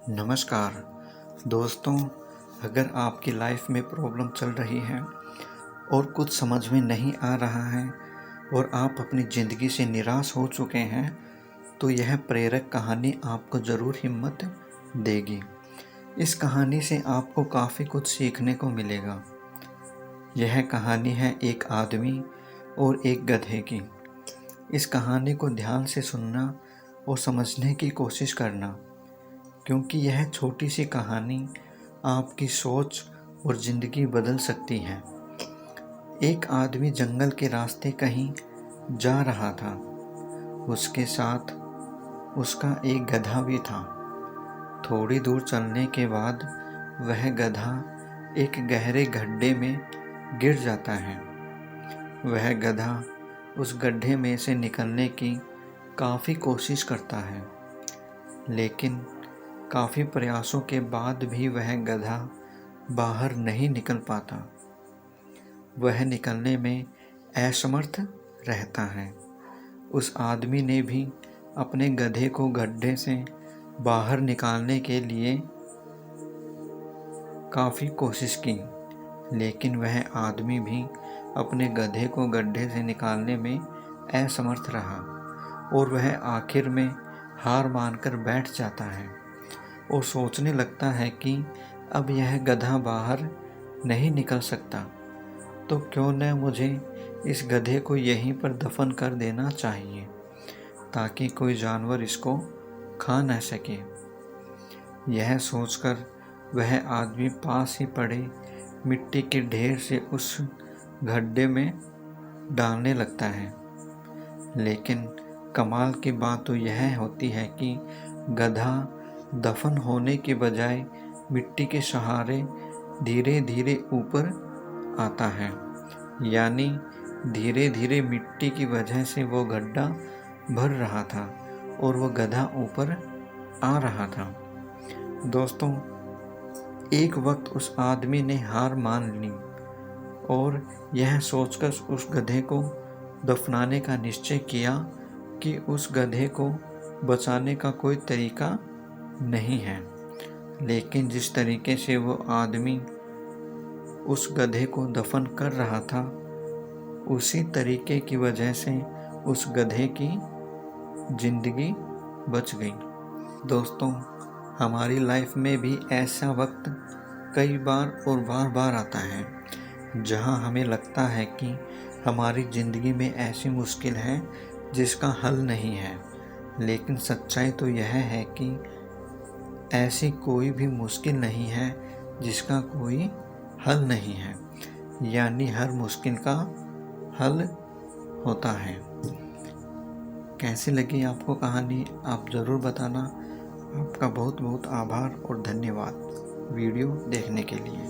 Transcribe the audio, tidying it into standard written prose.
नमस्कार दोस्तों, अगर आपकी लाइफ में प्रॉब्लम चल रही है और कुछ समझ में नहीं आ रहा है और आप अपनी ज़िंदगी से निराश हो चुके हैं, तो यह प्रेरक कहानी आपको ज़रूर हिम्मत देगी। इस कहानी से आपको काफ़ी कुछ सीखने को मिलेगा। यह कहानी है एक आदमी और एक गधे की। इस कहानी को ध्यान से सुनना और समझने की कोशिश करना, क्योंकि यह छोटी सी कहानी आपकी सोच और ज़िंदगी बदल सकती है। एक आदमी जंगल के रास्ते कहीं जा रहा था। उसके साथ उसका एक गधा भी था। थोड़ी दूर चलने के बाद वह गधा एक गहरे गड्ढे में गिर जाता है। वह गधा उस गड्ढे में से निकलने की काफ़ी कोशिश करता है, लेकिन काफ़ी प्रयासों के बाद भी वह गधा बाहर नहीं निकल पाता। वह निकलने में असमर्थ रहता है। उस आदमी ने भी अपने गधे को गड्ढे से बाहर निकालने के लिए काफ़ी कोशिश की, लेकिन वह आदमी भी अपने गधे को गड्ढे से निकालने में असमर्थ रहा और वह आखिर में हार मानकर बैठ जाता है और सोचने लगता है कि अब यह गधा बाहर नहीं निकल सकता, तो क्यों न मुझे इस गधे को यहीं पर दफन कर देना चाहिए, ताकि कोई जानवर इसको खा न सके। यह सोचकर वह आदमी पास ही पड़े मिट्टी के ढेर से उस गड्ढे में डालने लगता है। लेकिन कमाल की बात तो यह होती है कि गधा दफन होने के बजाय मिट्टी के सहारे धीरे धीरे ऊपर आता है। यानी धीरे धीरे मिट्टी की वजह से वो गड्ढा भर रहा था और वो गधा ऊपर आ रहा था। दोस्तों, एक वक्त उस आदमी ने हार मान ली और यह सोचकर उस गधे को दफनाने का निश्चय किया कि उस गधे को बचाने का कोई तरीका नहीं है। लेकिन जिस तरीके से वो आदमी उस गधे को दफन कर रहा था, उसी तरीके की वजह से उस गधे की जिंदगी बच गई। दोस्तों, हमारी लाइफ में भी ऐसा वक्त कई बार और बार बार आता है जहां हमें लगता है कि हमारी ज़िंदगी में ऐसी मुश्किल है जिसका हल नहीं है। लेकिन सच्चाई तो यह है कि ऐसी कोई भी मुश्किल नहीं है जिसका कोई हल नहीं है। यानी हर मुश्किल का हल होता है। कैसी लगी आपको कहानी, आप ज़रूर बताना। आपका बहुत बहुत आभार और धन्यवाद वीडियो देखने के लिए।